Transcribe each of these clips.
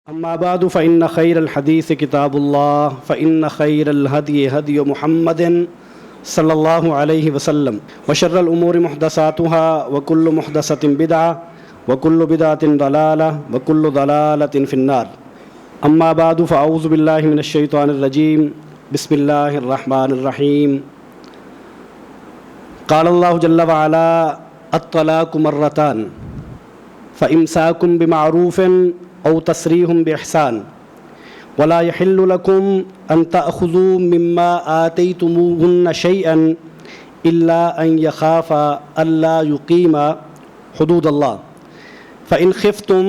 أما بعد فإن خير الحديث كتاب الله فإن خير الهدي هدي محمد صلى الله عليه وسلم وشر الأمور محدثاتها وكل محدثة بدعة وكل بدعة ضلالة وكل ضلالة في النار. أما بعد فأعوذ بالله من الشيطان الرجيم. بسم الله الرحمن الرحيم. قال الله جل وعلا: الطلاق مرتان فإمساك بمعروف أو تسريح بإحسان ولا يحل لكم أن تأخذوا مما آتيتموهن شيئا إلا أن يخافا ألا يقيما حدود الله فإن خفتم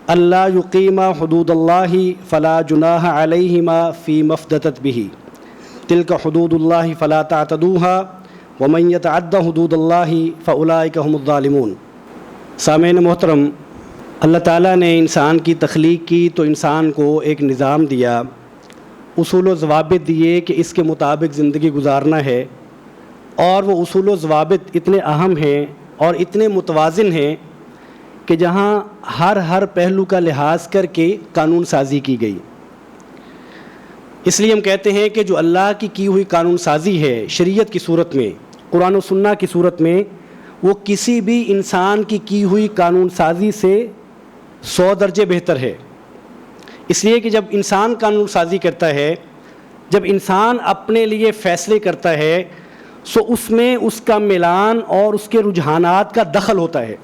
ألا يقيما حدود الله فلا جناح عليهما فيما افتدت به تلك حدود الله فلا تعتدوها ومن يتعد حدود الله فأولئك هم الظالمون. سامعین محترم، اللہ تعالیٰ نے انسان کی تخلیق کی تو انسان کو ایک نظام دیا، اصول و ضوابط دیے کہ اس کے مطابق زندگی گزارنا ہے، اور وہ اصول و ضوابط اتنے اہم ہیں اور اتنے متوازن ہیں کہ جہاں ہر پہلو کا لحاظ کر کے قانون سازی کی گئی. اس لیے ہم کہتے ہیں کہ جو اللہ کی ہوئی قانون سازی ہے شریعت کی صورت میں، قرآن و سنہ کی صورت میں، وہ کسی بھی انسان کی ہوئی قانون سازی سے 100 درجے بہتر ہے. اس لیے کہ جب انسان قانون سازی کرتا ہے، جب انسان اپنے لیے فیصلے کرتا ہے، سو اس میں اس کا میلان اور اس کے رجحانات کا دخل ہوتا ہے.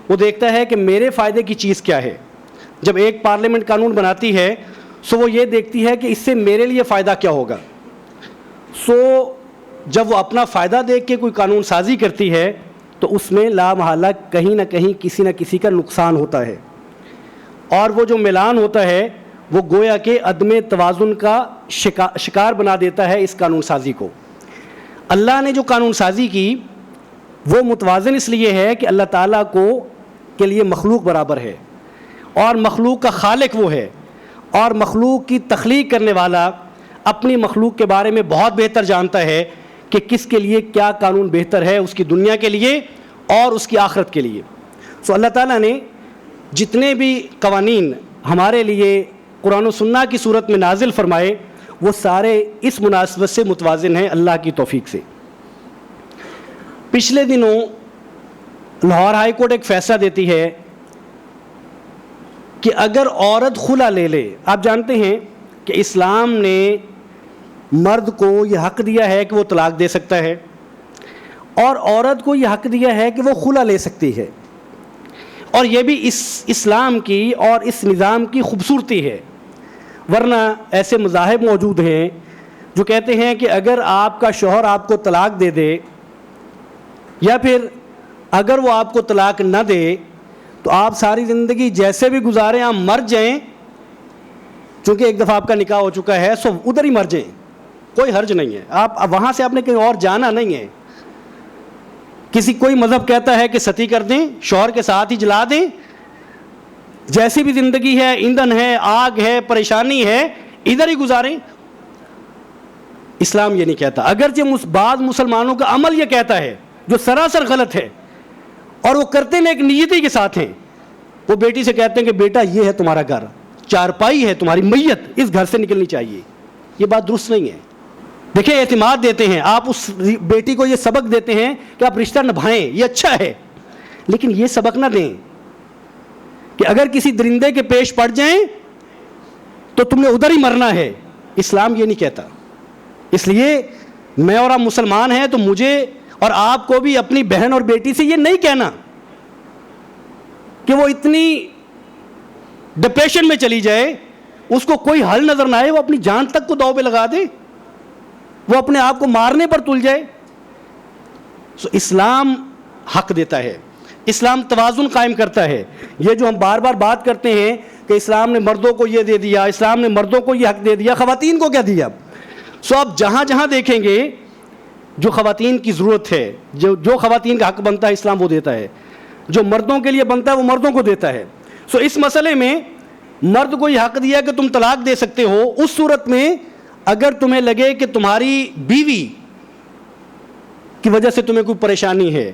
وہ دیکھتا ہے کہ میرے فائدے کی چیز کیا ہے. جب ایک پارلیمنٹ قانون بناتی ہے سو وہ یہ دیکھتی ہے کہ اس سے میرے لیے فائدہ کیا ہوگا. سو جب وہ اپنا فائدہ دیکھ کے کوئی قانون سازی کرتی ہے تو اس میں لا محالہ کہیں نہ کہیں کسی نہ کسی کا نقصان ہوتا ہے، اور وہ جو میلان ہوتا ہے وہ گویا کہ عدم توازن کا شکار بنا دیتا ہے اس قانون سازی کو. اللہ نے جو قانون سازی کی وہ متوازن اس لیے ہے کہ اللہ تعالیٰ کے لیے مخلوق برابر ہے، اور مخلوق کا خالق وہ ہے، اور مخلوق کی تخلیق کرنے والا اپنی مخلوق کے بارے میں بہت بہتر جانتا ہے کہ کس کے لیے کیا قانون بہتر ہے، اس کی دنیا کے لیے اور اس کی آخرت کے لیے. سو اللہ تعالیٰ نے جتنے بھی قوانین ہمارے لیے قرآن و سنہ کی صورت میں نازل فرمائے وہ سارے اس مناسبت سے متوازن ہیں اللہ کی توفیق سے. پچھلے دنوں لاہور ہائی کورٹ ایک فیصلہ دیتی ہے کہ اگر عورت خلا لے لے، آپ جانتے ہیں کہ اسلام نے مرد کو یہ حق دیا ہے کہ وہ طلاق دے سکتا ہے، اور عورت کو یہ حق دیا ہے کہ وہ خلا لے سکتی ہے، اور یہ بھی اس اسلام کی اور اس نظام کی خوبصورتی ہے. ورنہ ایسے مذاہب موجود ہیں جو کہتے ہیں کہ اگر آپ کا شوہر آپ کو طلاق دے دے، یا پھر اگر وہ آپ کو طلاق نہ دے تو آپ ساری زندگی جیسے بھی گزاریں، آپ مر جائیں، چونکہ ایک دفعہ آپ کا نکاح ہو چکا ہے سو ادھر ہی مر جائیں، کوئی حرج نہیں ہے. آپ وہاں سے آپ نے کہیں اور جانا نہیں ہے. کوئی مذہب کہتا ہے کہ ستی کر دیں، شوہر کے ساتھ ہی جلا دیں، جیسی بھی زندگی ہے، ایندھن ہے، آگ ہے، پریشانی ہے، ادھر ہی گزاریں. اسلام یہ نہیں کہتا. اگرچہ بعض مسلمانوں کا عمل یہ کہتا ہے جو سراسر غلط ہے، اور وہ کرتے ہیں ایک نیتی کے ساتھ ہیں. وہ بیٹی سے کہتے ہیں کہ بیٹا یہ ہے تمہارا گھر، چارپائی ہے تمہاری میت، اس گھر سے نکلنی چاہیے. یہ بات درست نہیں ہے. دیکھیں، اعتماد دیتے ہیں آپ اس بیٹی کو، یہ سبق دیتے ہیں کہ آپ رشتہ نبھائیں، یہ اچھا ہے، لیکن یہ سبق نہ دیں کہ اگر کسی درندے کے پیش پڑ جائیں تو تم نے ادھر ہی مرنا ہے. اسلام یہ نہیں کہتا. اس لیے میں اور آپ مسلمان ہیں تو مجھے اور آپ کو بھی اپنی بہن اور بیٹی سے یہ نہیں کہنا کہ وہ اتنی ڈپریشن میں چلی جائے، اس کو کوئی حل نظر نہ آئے، وہ اپنی جان تک کو داؤ پہ لگا دے، وہ اپنے آپ کو مارنے پر تل جائے. سو اسلام حق دیتا ہے، اسلام توازن قائم کرتا ہے. یہ جو ہم بار بار بات کرتے ہیں کہ اسلام نے مردوں کو یہ دے دیا، اسلام نے مردوں کو یہ حق دے دیا، خواتین کو کیا دیا؟ سو آپ جہاں جہاں دیکھیں گے جو خواتین کی ضرورت ہے، جو خواتین کا حق بنتا ہے اسلام وہ دیتا ہے، جو مردوں کے لیے بنتا ہے وہ مردوں کو دیتا ہے. سو اس مسئلے میں مرد کو یہ حق دیا کہ تم طلاق دے سکتے ہو اس صورت میں اگر تمہیں لگے کہ تمہاری بیوی کی وجہ سے تمہیں کوئی پریشانی ہے،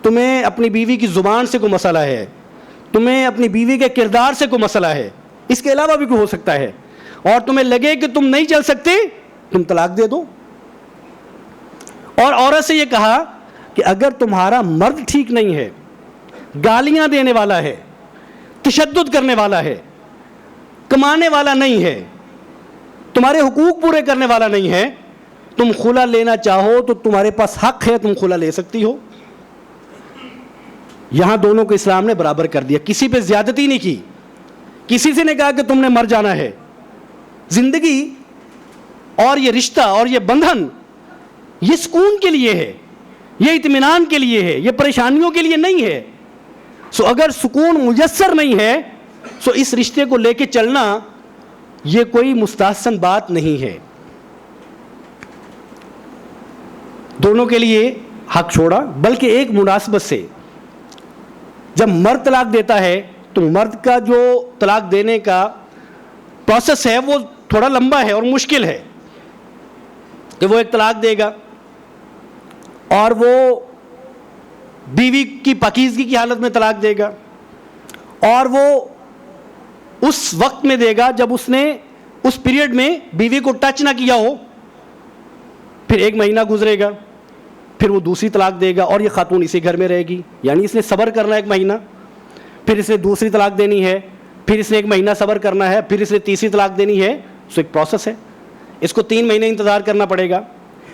تمہیں اپنی بیوی کی زبان سے کوئی مسئلہ ہے، تمہیں اپنی بیوی کے کردار سے کوئی مسئلہ ہے، اس کے علاوہ بھی کوئی ہو سکتا ہے، اور تمہیں لگے کہ تم نہیں چل سکتے، تم طلاق دے دو۔ اور عورت سے یہ کہا کہ اگر تمہارا مرد ٹھیک نہیں ہے، گالیاں دینے والا ہے، تشدد کرنے والا ہے، کمانے والا نہیں ہے، تمہارے حقوق پورے کرنے والا نہیں ہے، تم خلا لینا چاہو تو تمہارے پاس حق ہے، تم خلا لے سکتی ہو۔ یہاں دونوں کو اسلام نے برابر کر دیا، کسی پہ زیادتی نہیں کی، کسی سے نہیں کہا کہ تم نے مر جانا ہے۔ زندگی اور یہ رشتہ اور یہ بندھن یہ سکون کے لیے ہے، یہ اطمینان کے لیے ہے، یہ پریشانیوں کے لیے نہیں ہے۔ سو اگر سکون میسر نہیں ہے سو اس رشتے کو لے کے چلنا یہ کوئی مستحسن بات نہیں ہے۔ دونوں کے لیے حق چھوڑا، بلکہ ایک مناسبت سے جب مرد طلاق دیتا ہے تو مرد کا جو طلاق دینے کا پروسیس ہے وہ تھوڑا لمبا ہے اور مشکل ہے، کہ وہ ایک طلاق دے گا اور وہ بیوی کی پاکیزگی کی حالت میں طلاق دے گا، اور وہ اس وقت میں دے گا جب اس نے اس پیریڈ میں بیوی کو ٹچ نہ کیا ہو، پھر 1 مہینہ گزرے گا، پھر وہ دوسری طلاق دے گا اور یہ خاتون اسی گھر میں رہے گی، یعنی اس نے صبر کرنا 1 مہینہ، پھر اس نے دوسری طلاق دینی ہے، پھر اس نے 1 مہینہ صبر کرنا ہے، پھر اس نے تیسری طلاق دینی ہے۔ سو ایک پروسیس ہے، اس کو 3 مہینے انتظار کرنا پڑے گا۔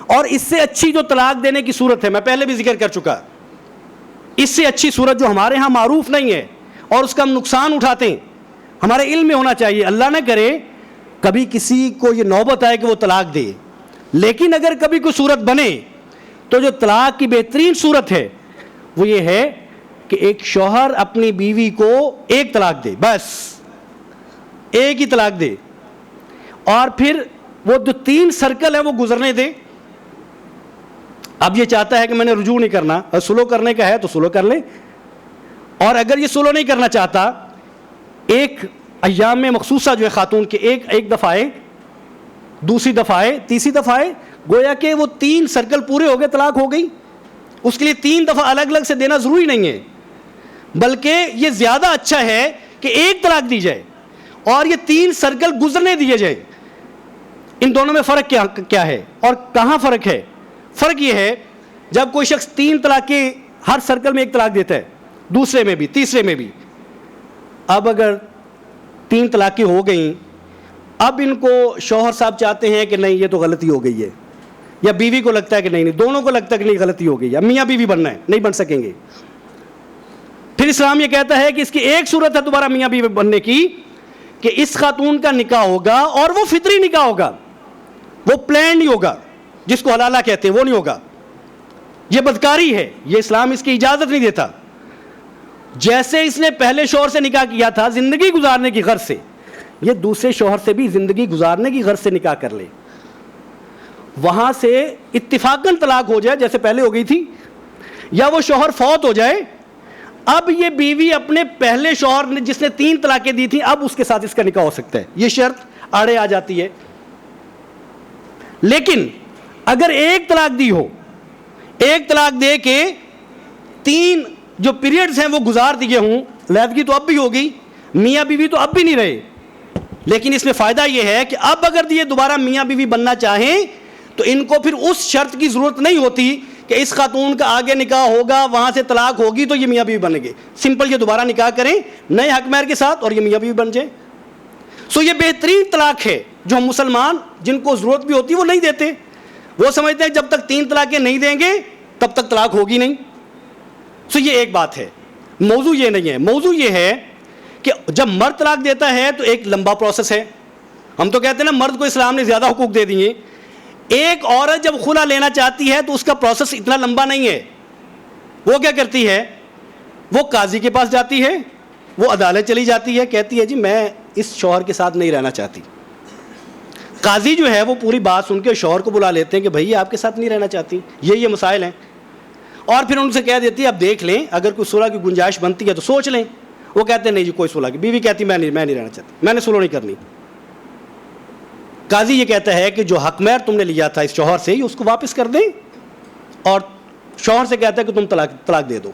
اور اس سے اچھی جو طلاق دینے کی صورت ہے، میں پہلے بھی ذکر کر چکا، اس سے اچھی صورت جو ہمارے ہاں معروف نہیں ہے اور اس کا ہم نقصان اٹھاتے ہیں، ہمارے علم میں ہونا چاہیے، اللہ نہ کرے کبھی کسی کو یہ نوبت آئے کہ وہ طلاق دے، لیکن اگر کبھی کوئی صورت بنے تو جو طلاق کی بہترین صورت ہے وہ یہ ہے کہ ایک شوہر اپنی بیوی کو 1 طلاق دے، بس 1 ہی طلاق دے، اور پھر وہ جو 3 سرکل ہے وہ گزرنے دے۔ اب یہ چاہتا ہے کہ میں نے رجوع نہیں کرنا، اگر سلو کرنے کا ہے تو سلو کر لے، اور اگر یہ سلو نہیں کرنا چاہتا، ایک ایام میں مخصوصہ جو ہے خاتون کے ایک دفعہ ہے، دوسری دفعہ ہے، تیسری دفعہ ہے، گویا کہ وہ 3 سرکل پورے ہو گئے، طلاق ہو گئی۔ اس کے لیے 3 دفعہ الگ الگ سے دینا ضروری نہیں ہے، بلکہ یہ زیادہ اچھا ہے کہ 1 طلاق دی جائے اور یہ 3 سرکل گزرنے دیے جائیں۔ ان دونوں میں فرق کیا ہے اور کہاں فرق ہے؟ فرق یہ ہے جب کوئی شخص 3 طلاقیں ہر سرکل میں 1 طلاق دیتا ہے، دوسرے میں بھی تیسرے میں بھی، اب اگر 3 طلاقیں ہو گئیں، اب ان کو شوہر صاحب چاہتے ہیں کہ نہیں یہ تو غلطی ہو گئی ہے، یا بیوی کو لگتا ہے کہ نہیں، دونوں کو لگتا ہے کہ نہیں غلطی ہو گئی ہے، میاں بیوی بننا ہے، نہیں بن سکیں گے۔ پھر اسلام یہ کہتا ہے کہ اس کی ایک صورت ہے دوبارہ میاں بیوی بننے کی، کہ اس خاتون کا نکاح ہوگا اور وہ فطری نکاح ہوگا، وہ پلان نہیں ہوگا، جس کو حلالہ کہتے ہیں وہ نہیں ہوگا، یہ بدکاری ہے، یہ اسلام اس کی اجازت نہیں دیتا۔ جیسے اس نے پہلے شوہر سے نکاح کیا تھا زندگی گزارنے کی غرض سے، یہ دوسرے شوہر سے بھی زندگی گزارنے کی غرض سے نکاح کر لے، وہاں سے اتفاقاً طلاق ہو جائے جیسے پہلے ہو گئی تھی، یا وہ شوہر فوت ہو جائے، اب یہ بیوی اپنے پہلے شوہر نے جس نے 3 طلاقیں دی تھیں اب اس کے ساتھ اس کا نکاح ہو سکتا ہے، یہ شرط آڑے آ جاتی ہے۔ لیکن اگر 1 طلاق دی ہو، 1 طلاق دے کے 3 جو پیریڈز ہیں وہ گزار دیے ہوں، علیحدگی تو اب بھی ہوگی، میاں بیوی تو اب بھی نہیں رہے، لیکن اس میں فائدہ یہ ہے کہ اب اگر یہ دوبارہ میاں بیوی بننا چاہیں تو ان کو پھر اس شرط کی ضرورت نہیں ہوتی کہ اس خاتون کا آگے نکاح ہوگا، وہاں سے طلاق ہوگی تو یہ میاں بیوی بنیں گے، سمپل یہ دوبارہ نکاح کریں نئے حق مہر کے ساتھ اور یہ میاں بیوی بن جائے۔ سو یہ بہترین طلاق ہے جو ہم مسلمان جن کو ضرورت بھی ہوتی ہے وہ نہیں دیتے، وہ سمجھتے ہیں جب تک 3 طلاقیں نہیں دیں گے تب تک طلاق ہوگی نہیں۔ سو یہ ایک بات ہے، موضوع یہ نہیں ہے، موضوع یہ ہے کہ جب مرد طلاق دیتا ہے تو ایک لمبا پروسیس ہے، ہم تو کہتے ہیں نا مرد کو اسلام نے زیادہ حقوق دے دیے، ایک عورت جب خلا لینا چاہتی ہے تو اس کا پروسیس اتنا لمبا نہیں ہے، وہ کیا کرتی ہے، وہ قاضی کے پاس جاتی ہے، وہ عدالت چلی جاتی ہے، کہتی ہے جی میں اس شوہر کے ساتھ نہیں رہنا چاہتی، قاضی جو ہے وہ پوری بات سن کے شوہر کو بلا لیتے ہیں کہ بھائی آپ کے ساتھ نہیں رہنا چاہتی، یہ مسائل ہیں، اور پھر ان سے کہہ دیتی ہے اب دیکھ لیں اگر کوئی صلح کی گنجائش بنتی ہے تو سوچ لیں، وہ کہتے ہیں نہیں جی کوئی صلح کی، بیوی کہتی میں نہیں رہنا چاہتی، میں نے صلح نہیں کرنی، قاضی یہ کہتا ہے کہ جو حق مہر تم نے لیا تھا اس شوہر سے اس کو واپس کر دیں، اور شوہر سے کہتا ہے کہ تم طلاق دے دو۔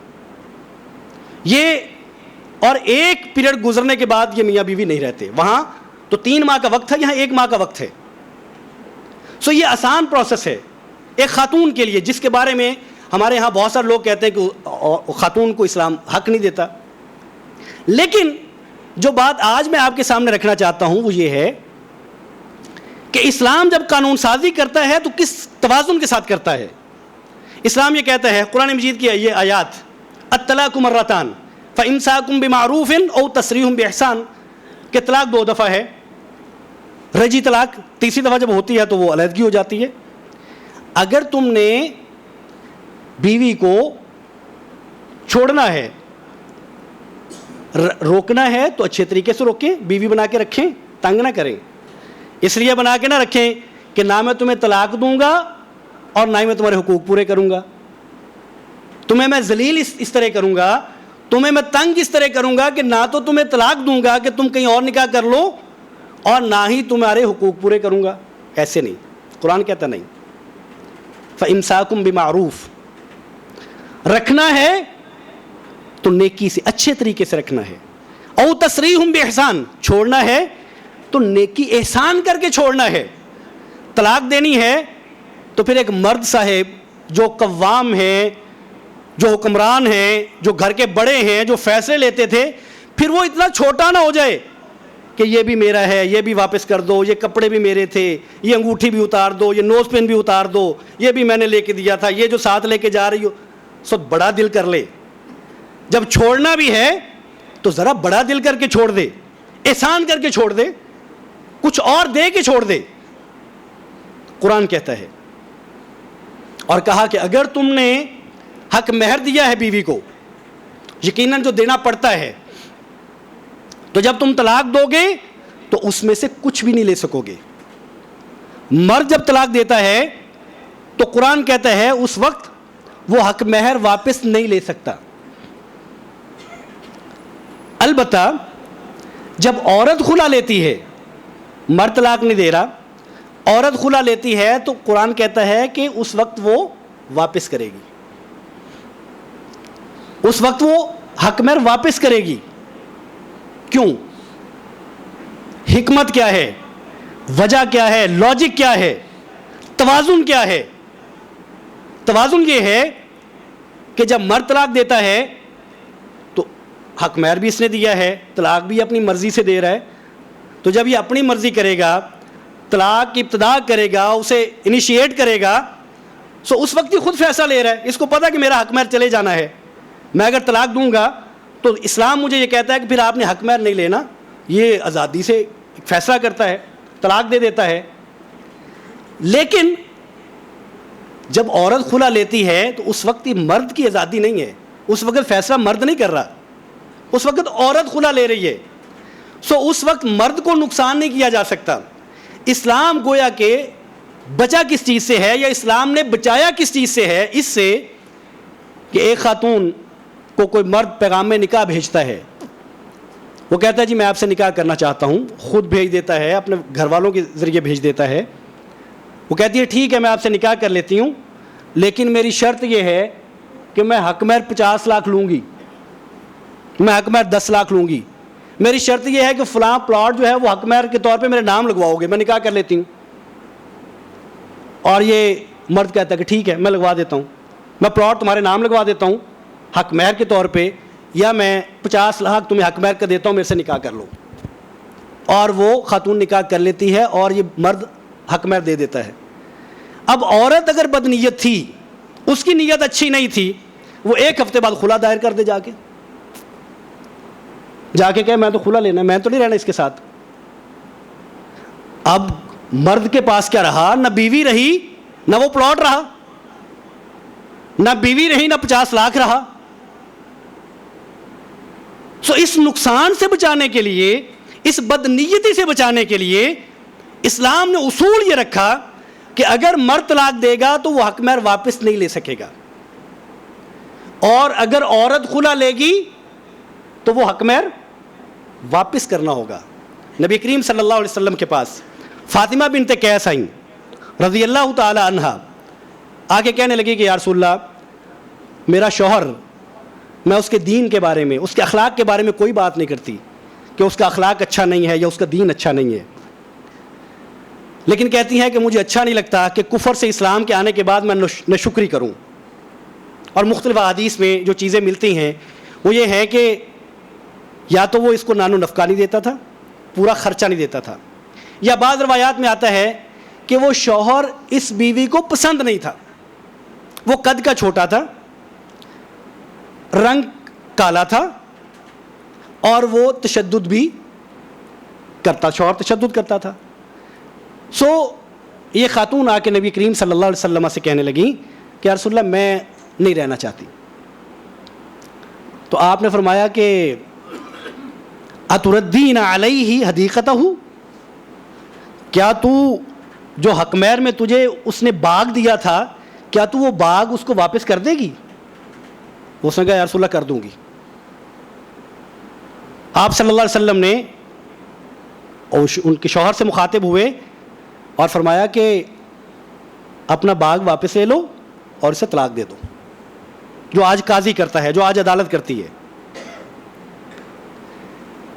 یہ اور ایک پیریڈ گزرنے کے بعد یہ میاں بیوی نہیں رہتے. وہاں تو 3 ماہ کا وقت تھا, یہاں 1 ماہ کا وقت ہے. سو یہ آسان پروسیس ہے ایک خاتون کے لیے, جس کے بارے میں ہمارے ہاں بہت سارے لوگ کہتے ہیں کہ خاتون کو اسلام حق نہیں دیتا. لیکن جو بات آج میں آپ کے سامنے رکھنا چاہتا ہوں وہ یہ ہے کہ اسلام جب قانون سازی کرتا ہے تو کس توازن کے ساتھ کرتا ہے. اسلام یہ کہتا ہے, قرآن مجید کی یہ آیات, الطلاق مرتان فامساک بمعروف او تسریح باحسان, کہ طلاق 2 دفعہ ہے. رجی طلاق تیسری دفعہ جب ہوتی ہے تو وہ علیحدگی ہو جاتی ہے. اگر تم نے بیوی کو چھوڑنا ہے, روکنا ہے تو اچھے طریقے سے روکیں, بیوی بنا کے رکھیں, تنگ نہ کریں. اس لیے بنا کے نہ رکھیں کہ نہ میں تمہیں طلاق دوں گا اور نہ ہی میں تمہارے حقوق پورے کروں گا, تمہیں میں ذلیل اس طرح کروں گا, تمہیں میں تنگ اس طرح کروں گا کہ نہ تو تمہیں طلاق دوں گا کہ تم کہیں اور نکاح کر لو اور نہ ہی تمہارے حقوق پورے کروں گا. ایسے نہیں, قرآن کہتا نہیں. فَإِمْسَاكُمْ بِمَعْرُوف, رکھنا ہے تو نیکی سے, اچھے طریقے سے رکھنا ہے. او تسریحٌ بِإِحْسَان, چھوڑنا ہے تو نیکی احسان کر کے چھوڑنا ہے. طلاق دینی ہے تو پھر ایک مرد صاحب جو قوام ہیں, جو حکمران ہیں, جو گھر کے بڑے ہیں, جو فیصلے لیتے تھے, پھر وہ اتنا چھوٹا نہ ہو جائے کہ یہ بھی میرا ہے, یہ بھی واپس کر دو, یہ کپڑے بھی میرے تھے, یہ انگوٹھی بھی اتار دو, یہ نوز پین بھی اتار دو, یہ بھی میں نے لے کے دیا تھا, یہ جو ساتھ لے کے جا رہی ہو. سو بڑا دل کر لے. جب چھوڑنا بھی ہے تو ذرا بڑا دل کر کے چھوڑ دے, احسان کر کے چھوڑ دے, کچھ اور دے کے چھوڑ دے. قرآن کہتا ہے, اور کہا کہ اگر تم نے حق مہر دیا ہے بیوی کو, یقیناً جو دینا پڑتا ہے, تو جب تم طلاق دو گے تو اس میں سے کچھ بھی نہیں لے سکو گے. مرد جب طلاق دیتا ہے تو قرآن کہتا ہے اس وقت وہ حق مہر واپس نہیں لے سکتا. البتہ جب عورت خلا لیتی ہے, مرد طلاق نہیں دے رہا, عورت خلا لیتی ہے تو قرآن کہتا ہے کہ اس وقت وہ واپس کرے گی, اس وقت وہ حق مہر واپس کرے گی. کیوں؟ حکمت کیا ہے, وجہ کیا ہے, لاجک کیا ہے, توازن کیا ہے؟ توازن یہ ہے کہ جب مرد طلاق دیتا ہے تو حق مہر بھی اس نے دیا ہے, طلاق بھی اپنی مرضی سے دے رہا ہے, تو جب یہ اپنی مرضی کرے گا, طلاق کی ابتدا کرے گا, اسے انیشیٹ کرے گا, سو اس وقت ہی خود فیصلہ لے رہا ہے. اس کو پتا کہ میرا حق مہر چلے جانا ہے, میں اگر طلاق دوں گا تو اسلام مجھے یہ کہتا ہے کہ پھر آپ نے حق مہر نہیں لینا. یہ آزادی سے فیصلہ کرتا ہے, طلاق دے دیتا ہے. لیکن جب عورت خلا لیتی ہے تو اس وقت مرد کی آزادی نہیں ہے, اس وقت فیصلہ مرد نہیں کر رہا, اس وقت عورت خلا لے رہی ہے. سو اس وقت مرد کو نقصان نہیں کیا جا سکتا. اسلام گویا کہ بچا کس چیز سے ہے, یا اسلام نے بچایا کس چیز سے ہے؟ اس سے کہ ایک خاتون کو کوئی مرد پیغام میں نکاح بھیجتا ہے, وہ کہتا ہے جی میں آپ سے نکاح کرنا چاہتا ہوں, خود بھیج دیتا ہے, اپنے گھر والوں کے ذریعے بھیج دیتا ہے. وہ کہتی ہے ٹھیک ہے میں آپ سے نکاح کر لیتی ہوں, لیکن میری شرط یہ ہے کہ میں حق مہر 50 لاکھ لوں گی, میں حق مہر 10 لاکھ لوں گی. میری شرط یہ ہے کہ فلاں پلاٹ جو ہے وہ حق مہر کے طور پہ میرے نام لگواؤ گے, میں نکاح کر لیتی ہوں. اور یہ مرد کہتا ہے کہ ٹھیک ہے میں لگوا دیتا ہوں, میں پلاٹ تمہارے نام لگوا دیتا ہوں حق مہر کے طور پہ, یا میں 50 لاکھ تمہیں حق مہر کا دیتا ہوں, میرے سے نکاح کر لو. اور وہ خاتون نکاح کر لیتی ہے اور یہ مرد حق مہر دے دیتا ہے. اب عورت اگر بدنیت تھی, اس کی نیت اچھی نہیں تھی, وہ 1 ہفتے بعد خلا دائر کر دے, جا کے کہ میں تو خلا لینا ہے, میں تو نہیں رہنا اس کے ساتھ. اب مرد کے پاس کیا رہا؟ نہ بیوی رہی, نہ وہ پلاٹ رہا, نہ بیوی رہی, نہ 50 لاکھ رہا. سو اس نقصان سے بچانے کے لیے, اس بدنیتی سے بچانے کے لیے اسلام نے اصول یہ رکھا کہ اگر مرد طلاق دے گا تو وہ حق مہر واپس نہیں لے سکے گا, اور اگر عورت خلا لے گی تو وہ حق مہر واپس کرنا ہوگا. نبی کریم صلی اللہ علیہ وسلم کے پاس فاطمہ بنت قیس آئیں رضی اللہ تعالی عنہا, آگے کہنے لگی کہ یا رسول اللہ, میرا شوہر میں اس کے دین کے بارے میں، اس کے اخلاق کے بارے میں کوئی بات نہیں کرتی کہ اس کا اخلاق اچھا نہیں ہے یا اس کا دین اچھا نہیں ہے، لیکن کہتی ہیں کہ مجھے اچھا نہیں لگتا کہ کفر سے اسلام کے آنے کے بعد میں ناشکری کروں. اور مختلف احادیث میں جو چیزیں ملتی ہیں وہ یہ ہے کہ یا تو وہ اس کو نان و نفقہ نہیں دیتا تھا، پورا خرچہ نہیں دیتا تھا، یا بعض روایات میں آتا ہے کہ وہ شوہر اس بیوی کو پسند نہیں تھا، وہ قد کا چھوٹا تھا، رنگ کالا تھا، اور وہ تشدد بھی کرتا، شوہر تشدد کرتا تھا. سو یہ خاتون آ کے نبی کریم صلی اللہ علیہ وسلم سے کہنے لگیں کہ یا رسول اللہ میں نہیں رہنا چاہتی. تو آپ نے فرمایا کہ اتردین علیہ حدیقتہ، کیا تو جو حق مہر میں تجھے اس نے باغ دیا تھا، کیا تو وہ باغ اس کو واپس کر دے گی؟ اس نے کہا یا رسول اللہ کر دوں گی. آپ صلی اللہ علیہ وسلم نے ان کے شوہر سے مخاطب ہوئے اور فرمایا کہ اپنا باغ واپس لے لو اور اسے طلاق دے دو، جو آج قاضی کرتا ہے، جو آج عدالت کرتی ہے.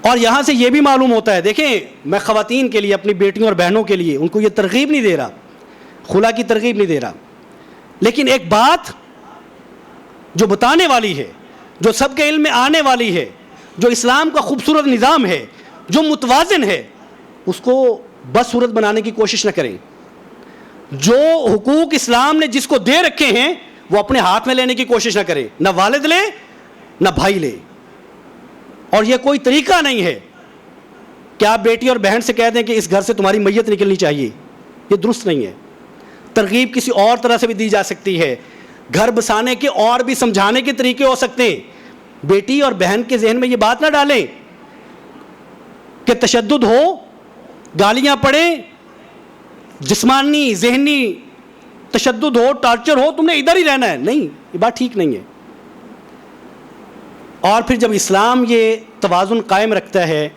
اور یہاں سے یہ بھی معلوم ہوتا ہے، دیکھیں میں خواتین کے لیے، اپنی بیٹیوں اور بہنوں کے لیے ان کو یہ ترغیب نہیں دے رہا، خلا کی ترغیب نہیں دے رہا، لیکن ایک بات جو بتانے والی ہے، جو سب کے علم میں آنے والی ہے، جو اسلام کا خوبصورت نظام ہے، جو متوازن ہے، اس کو بدصورت بنانے کی کوشش نہ کریں. جو حقوق اسلام نے جس کو دے رکھے ہیں وہ اپنے ہاتھ میں لینے کی کوشش نہ کریں، نہ والد لے نہ بھائی لے. اور یہ کوئی طریقہ نہیں ہے کہ آپ بیٹی اور بہن سے کہہ دیں کہ اس گھر سے تمہاری میت نکلنی چاہیے، یہ درست نہیں ہے. ترغیب کسی اور طرح سے بھی دی جا سکتی ہے، گھر بسانے کے اور بھی سمجھانے کے طریقے ہو سکتے ہیں. بیٹی اور بہن کے ذہن میں یہ بات نہ ڈالیں کہ تشدد ہو، گالیاں پڑیں، جسمانی ذہنی تشدد ہو، ٹارچر ہو، تم نے ادھر ہی رہنا ہے. نہیں، یہ بات ٹھیک نہیں ہے. اور پھر جب اسلام یہ توازن قائم رکھتا ہے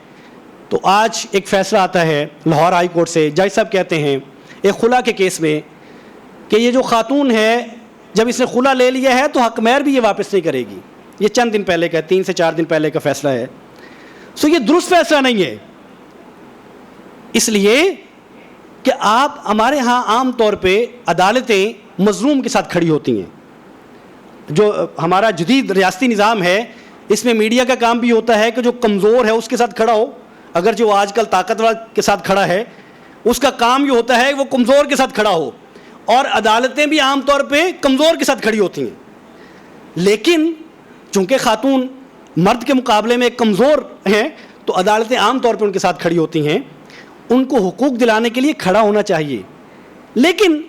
تو آج ایک فیصلہ آتا ہے لاہور ہائی کورٹ سے، جج صاحب کہتے ہیں ایک خلا کے کیس میں کہ یہ جو خاتون ہے جب اس نے خلا لے لیا ہے تو حق مہر بھی یہ واپس نہیں کرے گی. یہ چند دن پہلے کا، 3 سے 4 دن پہلے کا فیصلہ ہے. سو یہ درست فیصلہ نہیں ہے، اس لیے کہ آپ ہمارے ہاں عام طور پہ عدالتیں مظلوم کے ساتھ کھڑی ہوتی ہیں. جو ہمارا جدید ریاستی نظام ہے اس میں میڈیا کا کام بھی ہوتا ہے کہ جو کمزور ہے اس کے ساتھ کھڑا ہو، اگر جو آج کل طاقتور کے ساتھ کھڑا ہے اس کا کام یہ ہوتا ہے وہ کمزور کے ساتھ کھڑا ہو. اور عدالتیں بھی عام طور پہ کمزور کے ساتھ کھڑی ہوتی ہیں، لیکن چونکہ خاتون مرد کے مقابلے میں کمزور ہیں تو عدالتیں عام طور پہ ان کے ساتھ کھڑی ہوتی ہیں. ان کو حقوق دلانے کے لیے کھڑا ہونا چاہیے، لیکن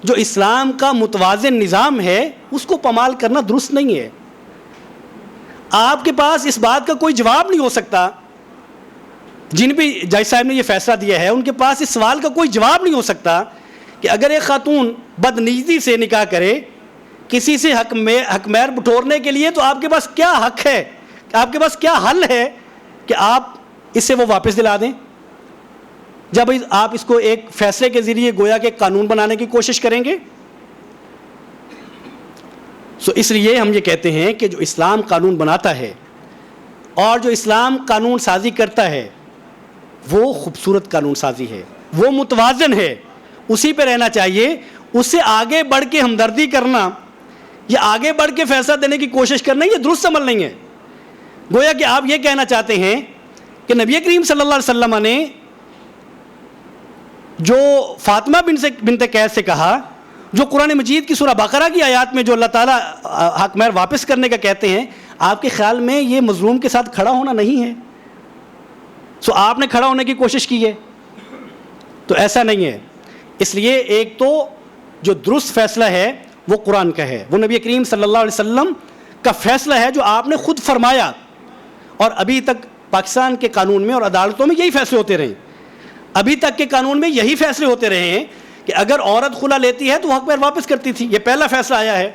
جو اسلام کا متوازن نظام ہے اس کو پامال کرنا درست نہیں ہے. آپ کے پاس اس بات کا کوئی جواب نہیں ہو سکتا، جن بھی جج صاحب نے یہ فیصلہ دیا ہے ان کے پاس اس سوال کا کوئی جواب نہیں ہو سکتا کہ اگر ایک خاتون بدنیتی سے نکاح کرے کسی سے حق مہر بٹورنے کے لیے تو آپ کے پاس کیا حق ہے، آپ کے پاس کیا حل ہے کہ آپ اس سے وہ واپس دلا دیں، جب آپ اس کو ایک فیصلے کے ذریعے گویا کہ قانون بنانے کی کوشش کریں گے. سو اس لیے ہم یہ کہتے ہیں کہ جو اسلام قانون بناتا ہے اور جو اسلام قانون سازی کرتا ہے وہ خوبصورت قانون سازی ہے، وہ متوازن ہے، اسی پہ رہنا چاہیے. اس سے آگے بڑھ کے ہمدردی کرنا یا آگے بڑھ کے فیصلہ دینے کی کوشش کرنا یہ درست عمل نہیں ہے. گویا کہ آپ یہ کہنا چاہتے ہیں کہ نبی کریم صلی اللہ علیہ وسلم نے جو فاطمہ بنت قیس سے کہا، جو قرآن مجید کی سورہ بقرہ کی آیات میں جو اللہ تعالیٰ حق مہر واپس کرنے کا کہتے ہیں، آپ کے خیال میں یہ مظلوم کے ساتھ کھڑا ہونا نہیں ہے؟ سو آپ نے کھڑا ہونے کی کوشش کی ہے، تو ایسا نہیں ہے. اس لیے ایک تو جو درست فیصلہ ہے وہ قرآن کا ہے، وہ نبی کریم صلی اللہ علیہ وسلم کا فیصلہ ہے جو آپ نے خود فرمایا، اور ابھی تک پاکستان کے قانون میں اور عدالتوں میں یہی فیصلے ہوتے رہے. ابھی تک کے قانون میں یہی فیصلے ہوتے رہے ہیں کہ اگر عورت خلا لیتی ہے تو حق مہر واپس کرتی تھی. یہ پہلا فیصلہ آیا ہے.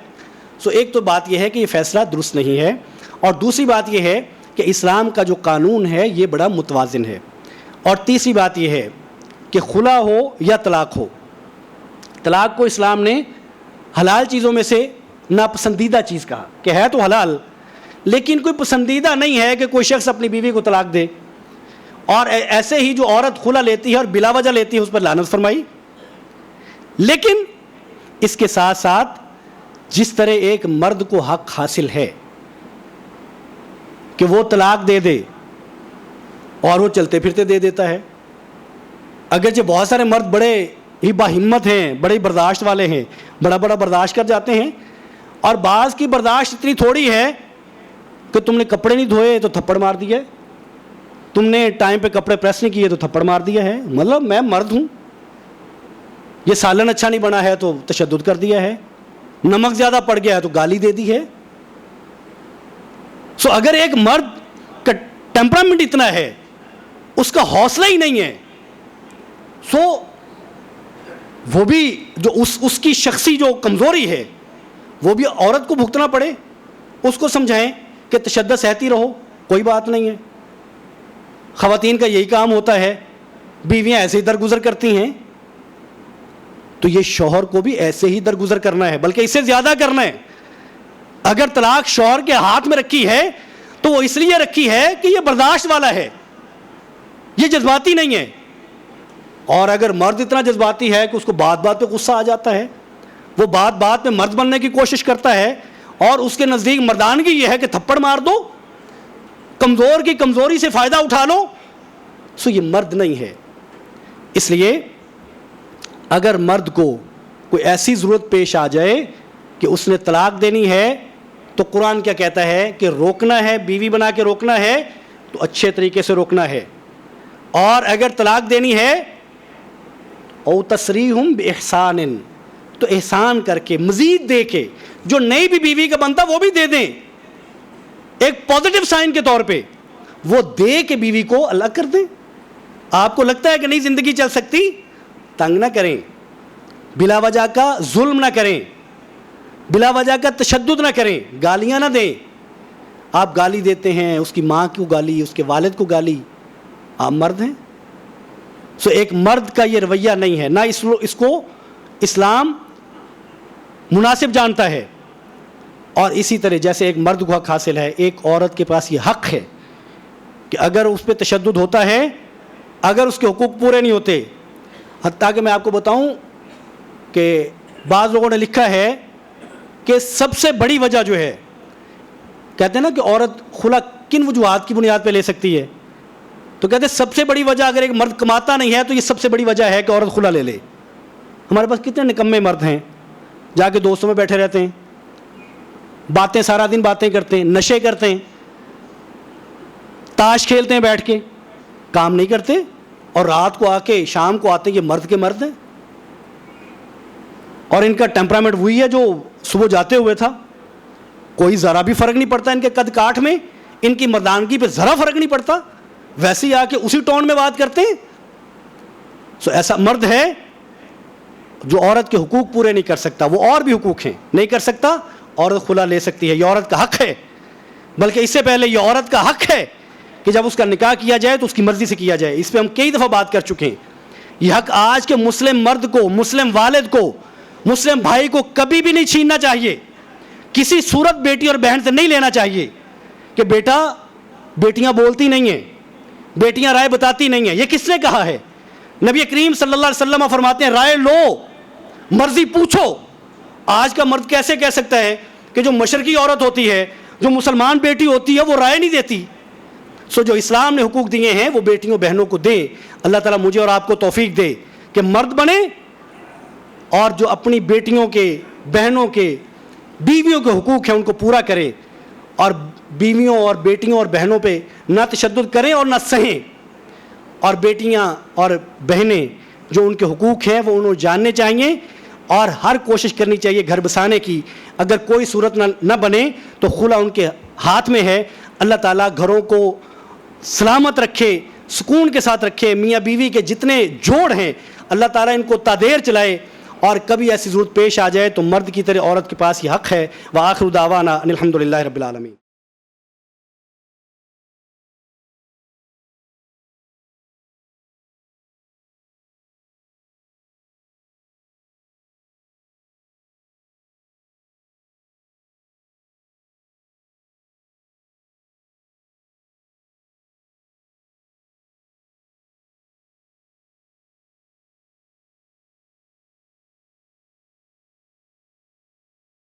سو ایک تو بات یہ ہے کہ یہ فیصلہ درست نہیں ہے، اور دوسری بات یہ ہے کہ اسلام کا جو قانون ہے یہ بڑا متوازن ہے. اور تیسری بات یہ ہے کہ خلا ہو یا طلاق ہو، طلاق کو اسلام نے حلال چیزوں میں سے ناپسندیدہ چیز کہا کہ ہے تو حلال لیکن کوئی پسندیدہ نہیں ہے کہ کوئی شخص اپنی بیوی کو طلاق دے، اور ایسے ہی جو عورت خلا لیتی ہے اور بلا وجہ لیتی ہے اس پر لعنت فرمائی۔ لیکن اس کے ساتھ ساتھ جس طرح ایک مرد کو حق حاصل ہے کہ وہ طلاق دے دے، اور وہ چلتے پھرتے دے دیتا ہے، اگرچہ بہت سارے مرد بڑے ہی باہمت ہیں، بڑے برداشت والے ہیں، بڑا برداشت کر جاتے ہیں، اور بعض کی برداشت اتنی تھوڑی ہے کہ تم نے کپڑے نہیں دھوئے تو تھپڑ مار دیا ہے، تم نے ٹائم پہ کپڑے پریس نہیں کیے تو تھپڑ مار دیا ہے، مطلب میں مرد ہوں، یہ سالن اچھا نہیں بنا ہے تو تشدد کر دیا ہے، نمک زیادہ پڑ گیا ہے تو گالی دے دی ہے۔ سو اگر ایک مرد کا ٹیمپرامنٹ اتنا ہے، اس کا حوصلہ ہی نہیں ہے، سو وہ بھی جو اس کی شخصی جو کمزوری ہے وہ بھی عورت کو بھگتنا پڑے، اس کو سمجھائیں کہ تشدد سہتی رہو، کوئی بات نہیں ہے۔ خواتین کا یہی کام ہوتا ہے، بیویاں ایسے ہی درگزر کرتی ہیں، تو یہ شوہر کو بھی ایسے ہی درگزر کرنا ہے، بلکہ اس سے زیادہ کرنا ہے۔ اگر طلاق شوہر کے ہاتھ میں رکھی ہے تو وہ اس لیے رکھی ہے کہ یہ برداشت والا ہے، یہ جذباتی نہیں ہے۔ اور اگر مرد اتنا جذباتی ہے کہ اس کو بات بات پہ غصہ آ جاتا ہے، وہ بات بات پہ مرد بننے کی کوشش کرتا ہے، اور اس کے نزدیک مردانگی یہ ہے کہ تھپڑ مار دو، کمزور کی کمزوری سے فائدہ اٹھا لو، سو یہ مرد نہیں ہے۔ اس لیے اگر مرد کو کوئی ایسی ضرورت پیش آ جائے کہ اس نے طلاق دینی ہے، تو قرآن کیا کہتا ہے کہ روکنا ہے، بیوی بنا کے روکنا ہے تو اچھے طریقے سے روکنا ہے، اور اگر طلاق دینی ہے او تسریحم باحسان، تو احسان کر کے مزید دے کے، جو نئی بھی بیوی کا بنتا وہ بھی دے دیں، ایک پازیٹیو سائن کے طور پہ وہ دے کے بیوی کو الگ کر دیں۔ آپ کو لگتا ہے کہ نہیں زندگی چل سکتی، تنگ نہ کریں، بلا وجہ کا ظلم نہ کریں، بلا وجہ کا تشدد نہ کریں، گالیاں نہ دیں۔ آپ گالی دیتے ہیں، اس کی ماں کو گالی، اس کے والد کو گالی، آپ مرد ہیں؟ سو ایک مرد کا یہ رویہ نہیں ہے، نہ اس کو اسلام مناسب جانتا ہے۔ اور اسی طرح جیسے ایک مرد کو حق حاصل ہے، ایک عورت کے پاس یہ حق ہے کہ اگر اس پہ تشدد ہوتا ہے، اگر اس کے حقوق پورے نہیں ہوتے، حتیٰ کہ میں آپ کو بتاؤں کہ بعض لوگوں نے لکھا ہے کہ سب سے بڑی وجہ جو ہے، کہتے ہیں نا کہ عورت خلا کن وجوہات کی بنیاد پہ لے سکتی ہے، تو کہتے ہیں سب سے بڑی وجہ اگر ایک مرد کماتا نہیں ہے تو یہ سب سے بڑی وجہ ہے کہ عورت خلا لے لے۔ ہمارے پاس کتنے نکمے مرد ہیں، جا کے دوستوں میں بیٹھے رہتے ہیں، باتیں سارا دن باتیں کرتے ہیں، نشے کرتے ہیں، تاش کھیلتے ہیں بیٹھ کے، کام نہیں کرتے، اور رات کو آ کے شام کو آتے ہیں، یہ مرد کے مرد ہیں، اور ان کا ٹیمپرامنٹ وہی ہے جو صبح جاتے ہوئے تھا، کوئی ذرا بھی فرق نہیں پڑتا ان کے قد کاٹ میں، ان کی مردانگی پہ ذرا فرق نہیں پڑتا، ویسے ہی آ کے اسی ٹون میں بات کرتے ہیں۔ سو ایسا مرد ہے جو عورت کے حقوق پورے نہیں کر سکتا، وہ اور بھی حقوق ہیں نہیں کر سکتا، عورت خلا لے سکتی ہے، یہ عورت کا حق ہے، بلکہ اس سے پہلے یہ عورت کا حق ہے کہ جب اس کا نکاح کیا جائے تو اس کی مرضی سے کیا جائے۔ اس پہ ہم کئی دفعہ بات کر چکے ہیں۔ یہ حق آج کے مسلم مرد کو، مسلم والد کو، مسلم بھائی کو کبھی بھی نہیں چھیننا چاہیے، کسی صورت بیٹی اور بہن سے نہیں لینا چاہیے کہ بیٹا بیٹیاں بولتی نہیں ہیں، بیٹیاں رائے بتاتی نہیں ہیں۔ یہ کس نے کہا ہے؟ نبی کریم صلی اللہ علیہ وسلم فرماتے ہیں رائے لو، مرضی پوچھو۔ آج کا مرد کیسے کہہ سکتا ہے کہ جو مشرقی عورت ہوتی ہے، جو مسلمان بیٹی ہوتی ہے، وہ رائے نہیں دیتی؟ سو جو اسلام نے حقوق دیے ہیں وہ بیٹیوں بہنوں کو دیں۔ اللہ تعالیٰ مجھے اور آپ کو توفیق دے کہ مرد بنے اور جو اپنی بیٹیوں کے، بہنوں کے، بیویوں کے حقوق ہیں ان کو پورا کرے، اور بیویوں اور بیٹیوں اور بہنوں پہ نہ تشدد کریں اور نہ سہیں، اور بیٹیاں اور بہنیں جو ان کے حقوق ہیں وہ انہوں جاننے چاہیے، اور ہر کوشش کرنی چاہیے گھر بسانے کی۔ اگر کوئی صورت نہ بنے تو خلا ان کے ہاتھ میں ہے۔ اللہ تعالیٰ گھروں کو سلامت رکھے، سکون کے ساتھ رکھے، میاں بیوی کے جتنے جوڑ ہیں اللہ تعالیٰ ان کو تادیر چلائے، اور کبھی ایسی ضرورت پیش آ جائے تو مرد کی طرح عورت کے پاس یہ حق ہے۔ وآخر دعوانا ان الحمد للہ رب العالمین۔